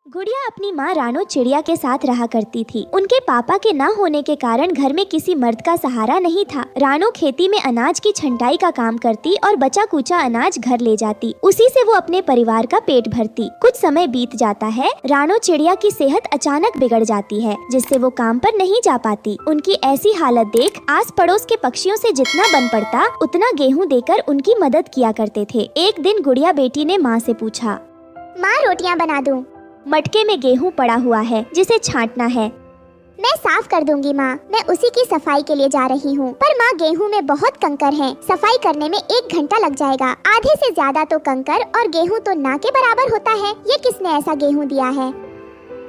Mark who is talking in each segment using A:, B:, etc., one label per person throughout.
A: गुड़िया अपनी माँ रानो चिड़िया के साथ रहा करती थी। उनके पापा के ना होने के कारण घर में किसी मर्द का सहारा नहीं था। रानो खेती में अनाज की छंटाई का काम करती और बचा कुचा अनाज घर ले जाती। उसी से वो अपने परिवार का पेट भरती। कुछ समय बीत जाता है। रानो चिड़िया की सेहत अचानक बिगड़ जाती है, जिससे वो काम पर नहीं जा पाती। उनकी ऐसी हालत देख आस पड़ोस के पक्षियों से जितना बन पड़ता उतना गेहूँ देकर उनकी मदद किया करते थे। एक दिन गुड़िया बेटी ने माँ से पूछा,
B: माँ रोटियाँ बना दूँ?
A: मटके में गेहूं पड़ा हुआ है जिसे छांटना है।
B: मैं साफ कर दूंगी माँ, मैं उसी की सफाई के लिए जा रही हूँ। पर माँ गेहूँ में बहुत कंकर हैं, सफाई करने में 1 घंटा लग जाएगा। आधे से ज्यादा तो कंकर और गेहूँ तो ना के बराबर होता है। ये किसने ऐसा गेहूँ दिया है?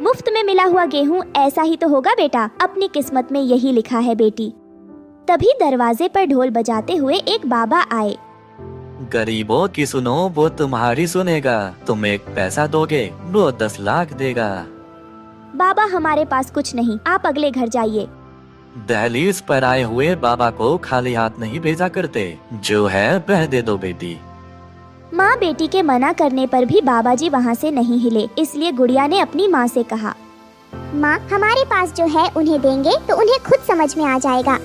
A: मुफ्त में मिला हुआ गेहूं ऐसा ही तो होगा बेटा, अपनी किस्मत में यही लिखा है बेटी। तभी दरवाजे पर ढोल बजाते हुए एक बाबा आए।
C: गरीबों की सुनो, वो तुम्हारी सुनेगा। तुम 1 पैसा दोगे, वो 10 लाख देगा।
A: बाबा हमारे पास कुछ नहीं, आप अगले घर जाइए।
C: दहलीज पर आए हुए बाबा को खाली हाथ नहीं भेजा करते। जो है वह दे दो बेटी।
A: माँ बेटी के मना करने पर भी बाबा जी वहाँ से नहीं हिले, इसलिए गुड़िया ने अपनी माँ से कहा,
B: माँ हमारे पास जो है उन्हें देंगे तो उन्हें खुद समझ में आ जाएगा।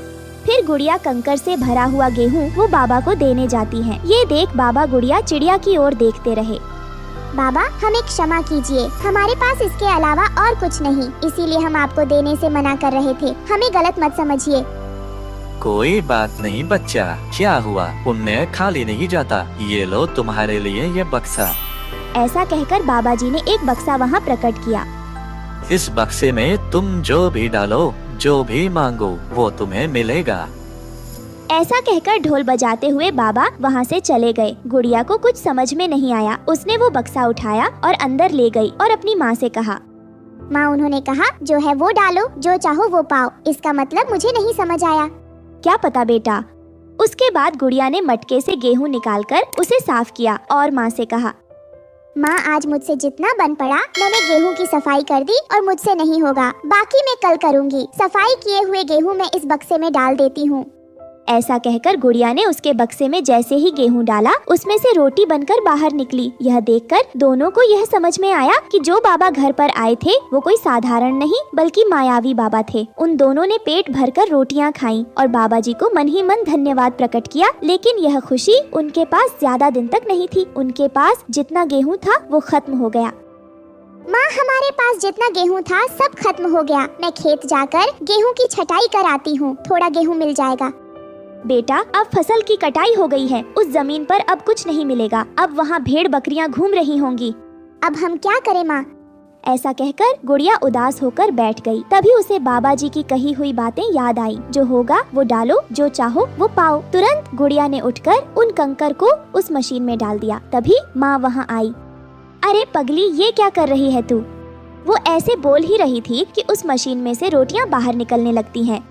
A: फिर गुड़िया कंकर से भरा हुआ गेहूं वो बाबा को देने जाती है। ये देख बाबा गुड़िया चिड़िया की ओर देखते रहे।
B: बाबा हमें क्षमा कीजिए, हमारे पास इसके अलावा और कुछ नहीं, इसीलिए हम आपको देने से मना कर रहे थे। हमें गलत मत समझिए।
C: कोई बात नहीं बच्चा, क्या हुआ? पुण्य खाली नहीं जाता। ये लो तुम्हारे लिए ये बक्सा।
A: ऐसा कहकर बाबा जी ने एक बक्सा वहाँ प्रकट किया।
C: इस बक्से में तुम जो भी डालो, जो भी मांगो, वो तुम्हें मिलेगा।
A: ऐसा कहकर ढोल बजाते हुए बाबा वहाँ से चले गए। गुड़िया को कुछ समझ में नहीं आया। उसने वो बक्सा उठाया और अंदर ले गई और अपनी माँ से कहा,
B: माँ उन्होंने कहा जो है वो डालो, जो चाहो वो पाओ। इसका मतलब मुझे नहीं समझ आया।
A: क्या पता बेटा। उसके बाद गुड़िया ने मटके से गेहूं निकालकर उसे साफ किया और माँ से कहा,
B: माँ आज मुझसे जितना बन पड़ा मैंने गेहूं की सफाई कर दी और मुझसे नहीं होगा, बाकी मैं कल करूँगी। सफाई किए हुए गेहूं मैं इस बक्से में डाल देती हूँ।
A: ऐसा कहकर गुड़िया ने उसके बक्से में जैसे ही गेहूं डाला, उसमें से रोटी बनकर बाहर निकली। यह देखकर दोनों को यह समझ में आया कि जो बाबा घर पर आए थे वो कोई साधारण नहीं बल्कि मायावी बाबा थे। उन दोनों ने पेट भरकर रोटियां खाईं और बाबा जी को मन ही मन धन्यवाद प्रकट किया। लेकिन यह खुशी उनके पास ज्यादा दिन तक नहीं थी। उनके पास जितना गेहूं था वो खत्म हो गया।
B: माँ हमारे पास जितना गेहूं था सब खत्म हो गया। मैं खेत जाकर गेहूं की छटाई कर आती हूँ, थोड़ा गेहूं मिल जाएगा।
A: बेटा अब फसल की कटाई हो गई है, उस जमीन पर अब कुछ नहीं मिलेगा। अब वहाँ भेड़ बकरियाँ घूम रही होंगी।
B: अब हम क्या करें माँ?
A: ऐसा कहकर गुड़िया उदास होकर बैठ गई। तभी उसे बाबा जी की कही हुई बातें याद आई। जो होगा वो डालो, जो चाहो वो पाओ। तुरंत गुड़िया ने उठकर उन कंकर को उस मशीन में डाल दिया। तभी माँ वहाँ आई। अरे पगली, ये क्या कर रही है तू? वो ऐसे बोल ही रही थी कि उस मशीन में से रोटियाँ बाहर निकलने लगती हैं।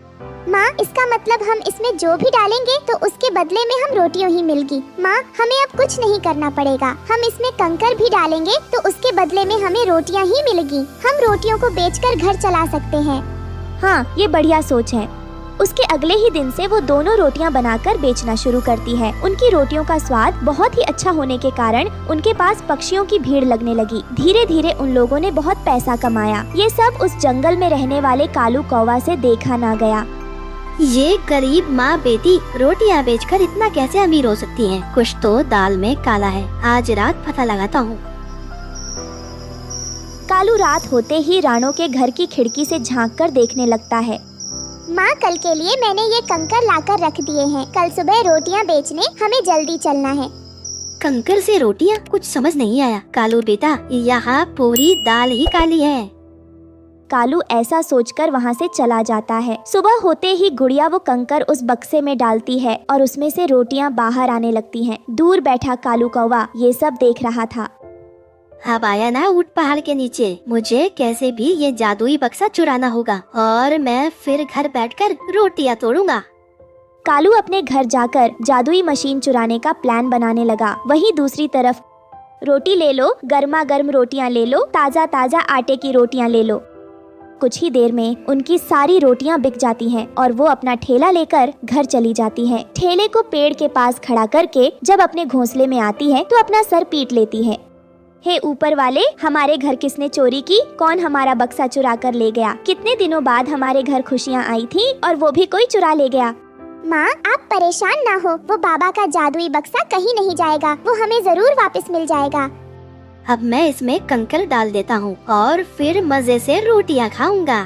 B: माँ इसका मतलब हम इसमें जो भी डालेंगे तो उसके बदले में हम रोटियां ही मिलेगी। माँ हमें अब कुछ नहीं करना पड़ेगा। हम इसमें कंकर भी डालेंगे तो उसके बदले में हमें रोटियां ही मिलेगी। हम रोटियों को बेचकर घर चला सकते हैं।
A: हाँ ये बढ़िया सोच है। उसके अगले ही दिन से वो दोनों रोटियां बनाकर बेचना शुरू करती है। उनकी रोटियों का स्वाद बहुत ही अच्छा होने के कारण उनके पास पक्षियों की भीड़ लगने लगी। धीरे धीरे उन लोगों ने बहुत पैसा कमाया। ये सब उस जंगल में रहने वाले कालू कौवा से देखा ना गया।
D: ये गरीब माँ बेटी रोटियां बेचकर इतना कैसे अमीर हो सकती हैं? कुछ तो दाल में काला है। आज रात पता लगाता हूँ।
A: कालू रात होते ही रानो के घर की खिड़की से झांककर देखने लगता है।
B: माँ कल के लिए मैंने ये कंकर लाकर रख दिए हैं। कल सुबह रोटियां बेचने हमें जल्दी चलना है।
D: कंकर से रोटियां? कुछ समझ नहीं आया। कालू बेटा यहाँ पूरी दाल ही काली है।
A: कालू ऐसा सोचकर वहाँ से चला जाता है। सुबह होते ही गुड़िया वो कंकर उस बक्से में डालती है और उसमें से रोटियां बाहर आने लगती हैं। दूर बैठा कालू कौवा ये सब देख रहा था।
D: अब आया ना ऊंट पहाड़ के नीचे। मुझे कैसे भी ये जादुई बक्सा चुराना होगा और मैं फिर घर बैठकर रोटियां तोड़ूंगा।
A: कालू अपने घर जाकर जादुई मशीन चुराने का प्लान बनाने लगा। वहीं दूसरी तरफ रोटी ले लो, गर्मा गर्म रोटियां ले लो, ताजा ताजा आटे की रोटियां ले लो। कुछ ही देर में उनकी सारी रोटियां बिक जाती हैं और वो अपना ठेला लेकर घर चली जाती है। ठेले को पेड़ के पास खड़ा करके जब अपने घोंसले में आती है तो अपना सर पीट लेती है। हे ऊपर वाले, हमारे घर किसने चोरी की? कौन हमारा बक्सा चुरा कर ले गया? कितने दिनों बाद हमारे घर खुशियाँ आई थी और वो भी कोई चुरा ले गया।
B: माँ, आप परेशान ना हो, वो बाबा का जादुई बक्सा कहीं नहीं जाएगा, वो हमें जरूर वापस मिल जाएगा।
D: अब मैं इसमें कंकर डाल देता हूँ और फिर मजे से रोटियाँ खाऊंगा।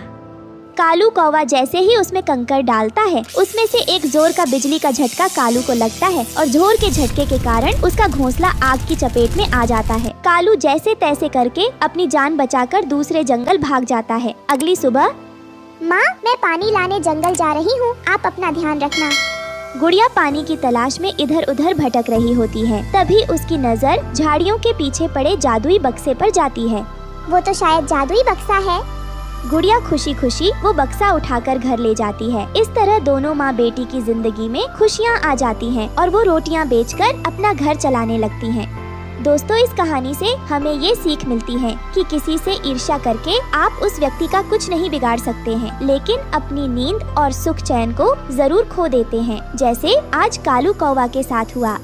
A: कालू कौवा जैसे ही उसमें कंकर डालता है, उसमें से एक जोर का बिजली का झटका कालू को लगता है और जोर के झटके के कारण उसका घोंसला आग की चपेट में आ जाता है। कालू जैसे तैसे करके अपनी जान बचाकर दूसरे जंगल भाग जाता है। अगली सुबह,
B: माँ, मैं पानी लाने जंगल जा रही हूँ, आप अपना ध्यान रखना।
A: गुड़िया पानी की तलाश में इधर उधर भटक रही होती है। तभी उसकी नजर झाड़ियों के पीछे पड़े जादुई बक्से पर जाती है।
B: वो तो शायद जादुई बक्सा है।
A: गुड़िया खुशी खुशी वो बक्सा उठाकर घर ले जाती है। इस तरह दोनों माँ बेटी की जिंदगी में खुशियाँ आ जाती हैं और वो रोटियाँ बेचकर अपना घर चलाने लगती हैं। दोस्तों, इस कहानी से हमें ये सीख मिलती है कि किसी से ईर्ष्या करके आप उस व्यक्ति का कुछ नहीं बिगाड़ सकते हैं, लेकिन अपनी नींद और सुख चैन को जरूर खो देते हैं, जैसे आज कालू कौवा के साथ हुआ।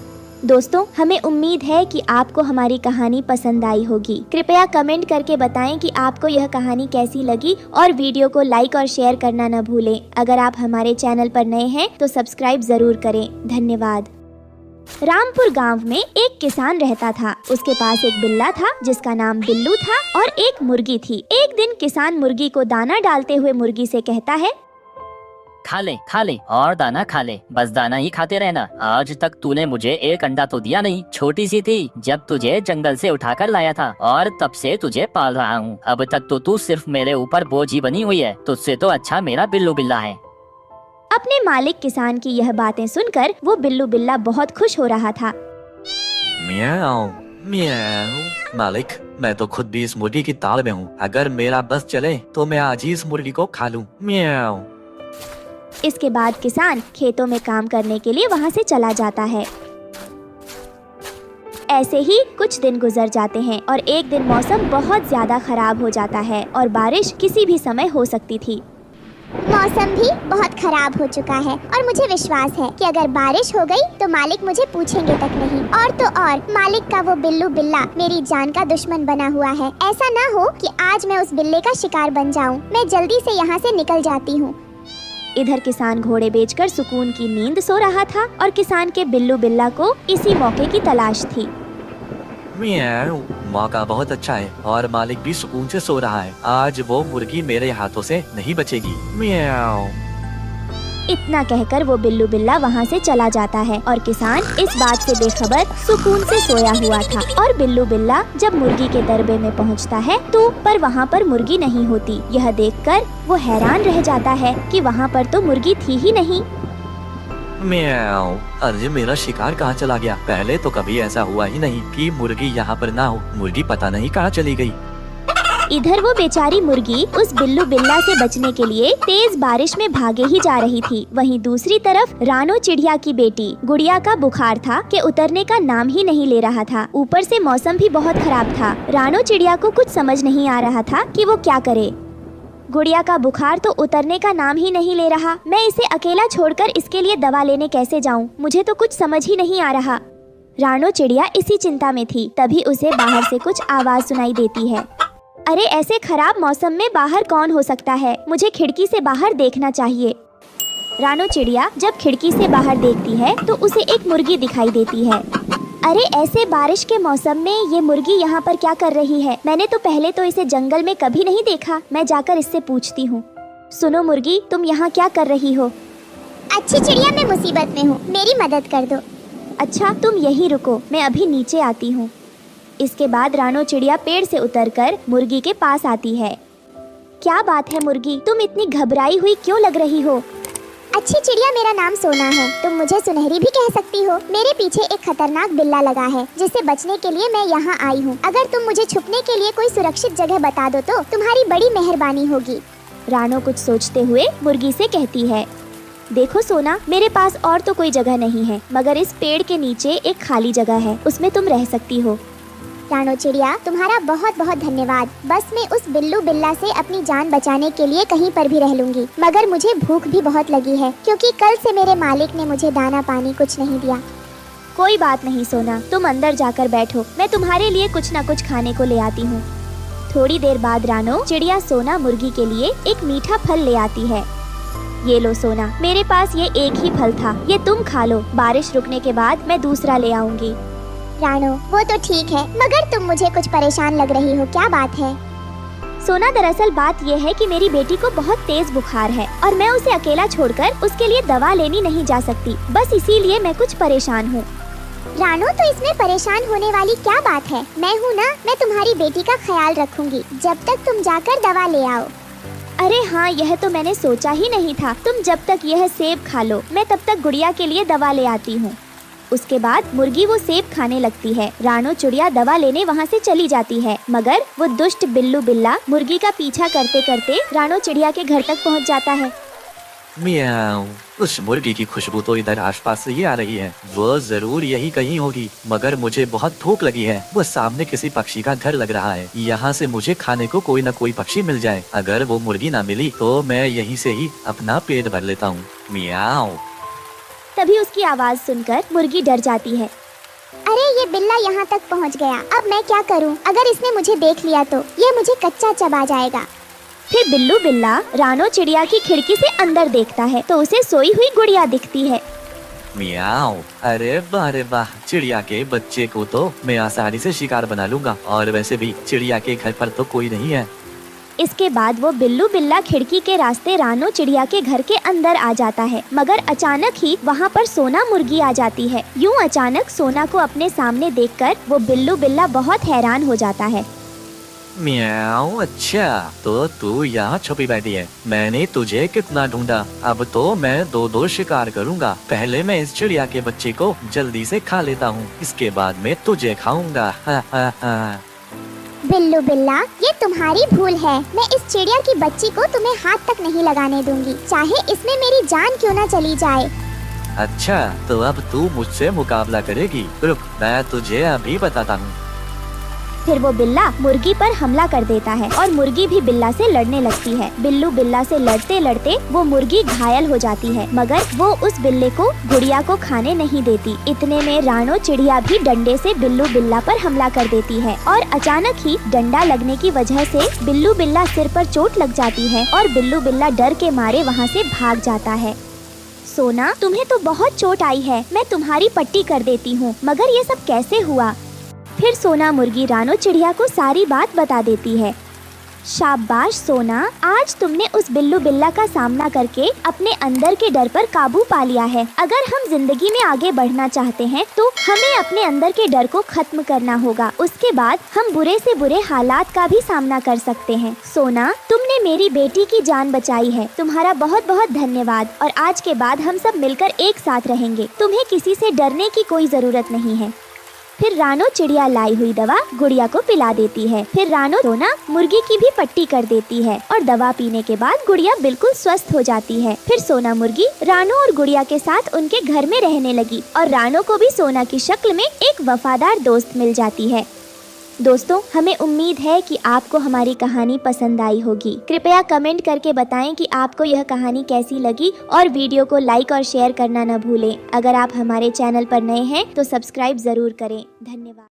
A: दोस्तों, हमें उम्मीद है कि आपको हमारी कहानी पसंद आई होगी। कृपया कमेंट करके बताएं कि आपको यह कहानी कैसी लगी और वीडियो को लाइक और शेयर करना न भूलें। अगर आप हमारे चैनल पर नए हैं तो सब्सक्राइब जरूर करें। धन्यवाद। रामपुर गांव में एक किसान रहता था। उसके पास एक बिल्ला था जिसका नाम बिल्लू था और एक मुर्गी थी। एक दिन किसान मुर्गी को दाना डालते हुए मुर्गी से कहता है,
E: खा ले और दाना खा ले, बस दाना ही खाते रहना। आज तक तूने मुझे एक अंडा तो दिया नहीं। छोटी सी थी जब तुझे जंगल से उठाकर लाया था और तब से तुझे पाल रहा हूँ। अब तक तो तू सिर्फ मेरे ऊपर बोझ ही बनी हुई है। तुझसे तो अच्छा मेरा बिल्लू बिल्ला है।
A: अपने मालिक किसान की यह बातें सुनकर वो बिल्लू बिल्ला बहुत खुश हो रहा था।
C: म्याऊ म्याऊ। मालिक, मैं तो खुद भी इस मुर्गी की ताल में हूँ। अगर मेरा बस चले तो मैं आज ही इस मुर्गी को खा लूँ। म्याऊ।
A: इसके बाद किसान खेतों में काम करने के लिए वहाँ से चला जाता है। ऐसे ही कुछ दिन गुजर जाते हैं और एक दिन मौसम बहुत ज्यादा खराब हो जाता है और बारिश किसी भी समय हो सकती थी।
B: मौसम भी बहुत खराब हो चुका है और मुझे विश्वास है कि अगर बारिश हो गई तो मालिक मुझे पूछेंगे तक नहीं। और तो और मालिक का वो बिल्लू बिल्ला मेरी जान का दुश्मन बना हुआ है। ऐसा ना हो कि आज मैं उस बिल्ले का शिकार बन जाऊं। मैं जल्दी से यहाँ से निकल जाती हूँ।
A: इधर किसान घोड़े बेचकर सुकून की नींद सो रहा था और किसान के बिल्लू बिल्ला को इसी मौके की तलाश थी।
C: म्याऊ। मौका बहुत अच्छा है और मालिक भी सुकून से सो रहा है। आज वो मुर्गी मेरे हाथों से नहीं बचेगी। म्याऊ।
A: इतना कहकर वो बिल्लू बिल्ला वहाँ से चला जाता है और किसान इस बात से बेखबर सुकून से सोया हुआ था। और बिल्लू बिल्ला जब मुर्गी के दरबे में पहुँचता है तो पर वहाँ पर मुर्गी नहीं होती। यह देखकर वो हैरान रह जाता है कि वहाँ पर तो मुर्गी थी ही नहीं।
C: म्याऊ। अरे मेरा शिकार कहाँ चला गया? पहले तो कभी ऐसा हुआ ही नहीं कि मुर्गी यहाँ पर ना हो। मुर्गी पता नहीं कहाँ चली गई।
A: इधर वो बेचारी मुर्गी उस बिल्लू बिल्ला से बचने के लिए तेज बारिश में भागे ही जा रही थी। वहीं दूसरी तरफ रानो चिड़िया की बेटी गुड़िया का बुखार था कि उतरने का नाम ही नहीं ले रहा था। ऊपर से मौसम भी बहुत खराब था। रानो चिड़िया को कुछ समझ नहीं आ रहा था कि वो क्या करे। गुड़िया का बुखार तो उतरने का नाम ही नहीं ले रहा। मैं इसे अकेला छोड़कर इसके लिए दवा लेने कैसे जाऊं? मुझे तो कुछ समझ ही नहीं आ रहा। रानो चिड़िया इसी चिंता में थी। तभी उसे बाहर से कुछ आवाज सुनाई देती है। अरे ऐसे खराब मौसम में बाहर कौन हो सकता है? मुझे खिड़की से बाहर देखना चाहिए। रानो चिड़िया जब खिड़की से बाहर देखती है तो उसे एक मुर्गी दिखाई देती है। अरे ऐसे बारिश के मौसम में ये मुर्गी यहाँ पर क्या कर रही है? मैंने तो पहले तो इसे जंगल में कभी नहीं देखा। मैं जाकर इससे पूछती हूँ। सुनो मुर्गी, तुम यहाँ क्या कर रही हो?
B: अच्छी चिड़िया, मैं मुसीबत में हूँ, मेरी मदद कर दो।
A: अच्छा, तुम यहीं रुको, मैं अभी नीचे आती हूँ। इसके बाद रानो चिड़िया पेड़ से उतरकर मुर्गी के पास आती है। क्या बात है मुर्गी, तुम इतनी घबराई हुई क्यों लग रही हो?
B: अच्छी चिड़िया, मेरा नाम सोना है। तुम मुझे सुनहरी भी कह सकती हो। मेरे पीछे एक खतरनाक बिल्ला लगा है जिससे बचने के लिए मैं यहाँ आई हूँ। अगर तुम मुझे छुपने के लिए कोई सुरक्षित जगह बता दो तो तुम्हारी बड़ी मेहरबानी होगी।
A: रानो कुछ सोचते हुए मुर्गी से कहती है, देखो सोना, मेरे पास और तो कोई जगह नहीं है, मगर इस पेड़ के नीचे एक खाली जगह है, उसमें तुम रह सकती हो।
B: रानो चिड़िया, तुम्हारा बहुत बहुत धन्यवाद। बस मैं उस बिल्लू बिल्ला से अपनी जान बचाने के लिए कहीं पर भी रह लूंगी। मगर मुझे भूख भी बहुत लगी है क्योंकि कल से मेरे मालिक ने मुझे दाना पानी कुछ नहीं दिया।
A: कोई बात नहीं सोना, तुम अंदर जाकर बैठो, मैं तुम्हारे लिए कुछ न कुछ खाने को ले आती हूँ। थोड़ी देर बाद रानो चिड़िया सोना मुर्गी के लिए एक मीठा फल ले आती है। ये लो सोना, मेरे पास ये एक ही फल था, ये तुम खा लो, बारिश रुकने के बाद मैं दूसरा ले आऊंगी।
B: रानो वो तो ठीक है, मगर तुम मुझे कुछ परेशान लग रही हो, क्या बात है?
A: सोना दरअसल बात ये है कि मेरी बेटी को बहुत तेज बुखार है और मैं उसे अकेला छोड़कर उसके लिए दवा लेनी नहीं जा सकती, बस इसीलिए मैं कुछ परेशान हूँ।
B: रानो तो इसमें परेशान होने वाली क्या बात है, मैं हूँ ना, मैं तुम्हारी बेटी का ख्याल रखूंगी जब तक तुम जाकर दवा ले आओ।
A: अरे हाँ, यह तो मैंने सोचा ही नहीं था। तुम जब तक यह सेब खा लो, मैं तब तक गुड़िया के लिए दवा ले आती हूँ। उसके बाद मुर्गी वो सेब खाने लगती है। रानो चिड़िया दवा लेने वहाँ से चली जाती है, मगर वो दुष्ट बिल्लू बिल्ला मुर्गी का पीछा करते करते रानो चिड़िया के घर तक पहुँच जाता है।
C: म्याऊ, उस मुर्गी की खुशबू तो इधर आसपास से ही आ रही है, वो जरूर यही कहीं होगी, मगर मुझे बहुत भूख लगी है। वो सामने किसी पक्षी का घर लग रहा है, यहाँ से मुझे खाने को कोई न कोई पक्षी मिल जाए। अगर वो मुर्गी ना मिली तो मैं यहीं से ही अपना पेट भर लेता हूँ। म्याऊ।
A: तभी उसकी आवाज सुनकर मुर्गी डर जाती है।
B: अरे ये बिल्ला यहाँ तक पहुँच गया, अब मैं क्या करूँ? अगर इसने मुझे देख लिया तो ये मुझे कच्चा चबा जाएगा।
A: फिर बिल्लू बिल्ला रानो चिड़िया की खिड़की से अंदर देखता है तो उसे सोई हुई गुड़िया दिखती है।
C: म्याऊ, अरे वाह, चिड़िया के बच्चे को तो मैं आसानी से शिकार बना लूंगा, और वैसे भी चिड़िया के घर पर तो कोई नहीं है।
A: इसके बाद वो बिल्लू बिल्ला खिड़की के रास्ते रानो चिड़िया के घर के अंदर आ जाता है, मगर अचानक ही वहाँ पर सोना मुर्गी आ जाती है। यूं अचानक सोना को अपने सामने देखकर वो बिल्लू बिल्ला बहुत हैरान हो जाता है।
C: म्याऊ, अच्छा तो तू यहाँ छुपी बैठी है, मैंने तुझे कितना ढूंढा। अब तो मैं दो शिकार करूँगा। पहले मैं इस चिड़िया के बच्चे को जल्दी से खा लेता हूँ, इसके बाद मैं तुझे खाऊंगा।
B: बिल्लू बिल्ला, ये तुम्हारी भूल है। मैं इस चिड़िया की बच्ची को तुम्हें हाथ तक नहीं लगाने दूंगी, चाहे इसमें मेरी जान क्यों न चली जाए।
C: अच्छा, तो अब तू मुझसे मुकाबला करेगी? रुक, मैं तुझे अभी बताता हूँ।
A: फिर वो बिल्ला मुर्गी पर हमला कर देता है और मुर्गी भी बिल्ला से लड़ने लगती है। बिल्लू बिल्ला से लड़ते लड़ते वो मुर्गी घायल हो जाती है, मगर वो उस बिल्ले को गुड़िया को खाने नहीं देती। इतने में रानो चिड़िया भी डंडे से बिल्लू बिल्ला पर हमला कर देती है और अचानक ही डंडा लगने की वजह से बिल्लू बिल्ला सिर पर चोट लग जाती है और बिल्लू बिल्ला डर के मारे वहाँ से भाग जाता है। सोना, तुम्हें तो बहुत चोट आई है, मैं तुम्हारी पट्टी कर देती हूँ, मगर ये सब कैसे हुआ? फिर सोना मुर्गी रानो चिड़िया को सारी बात बता देती है। शाबाश सोना, आज तुमने उस बिल्लू बिल्ला का सामना करके अपने अंदर के डर पर काबू पा लिया है। अगर हम जिंदगी में आगे बढ़ना चाहते हैं तो हमें अपने अंदर के डर को खत्म करना होगा। उसके बाद हम बुरे से बुरे हालात का भी सामना कर सकते हैं। सोना, तुमने मेरी बेटी की जान बचाई है, तुम्हारा बहुत बहुत धन्यवाद। और आज के बाद हम सब मिलकर एक साथ रहेंगे, तुम्हें किसी से डरने की कोई जरूरत नहीं है। फिर रानो चिड़िया लाई हुई दवा गुड़िया को पिला देती है। फिर रानो सोना मुर्गी की भी पट्टी कर देती है और दवा पीने के बाद गुड़िया बिल्कुल स्वस्थ हो जाती है। फिर सोना मुर्गी रानो और गुड़िया के साथ उनके घर में रहने लगी और रानो को भी सोना की शक्ल में एक वफादार दोस्त मिल जाती है। दोस्तों, हमें उम्मीद है कि आपको हमारी कहानी पसंद आई होगी। कृपया कमेंट करके बताएं कि आपको यह कहानी कैसी लगी और वीडियो को लाइक और शेयर करना न भूलें। अगर आप हमारे चैनल पर नए हैं तो सब्सक्राइब जरूर करें। धन्यवाद।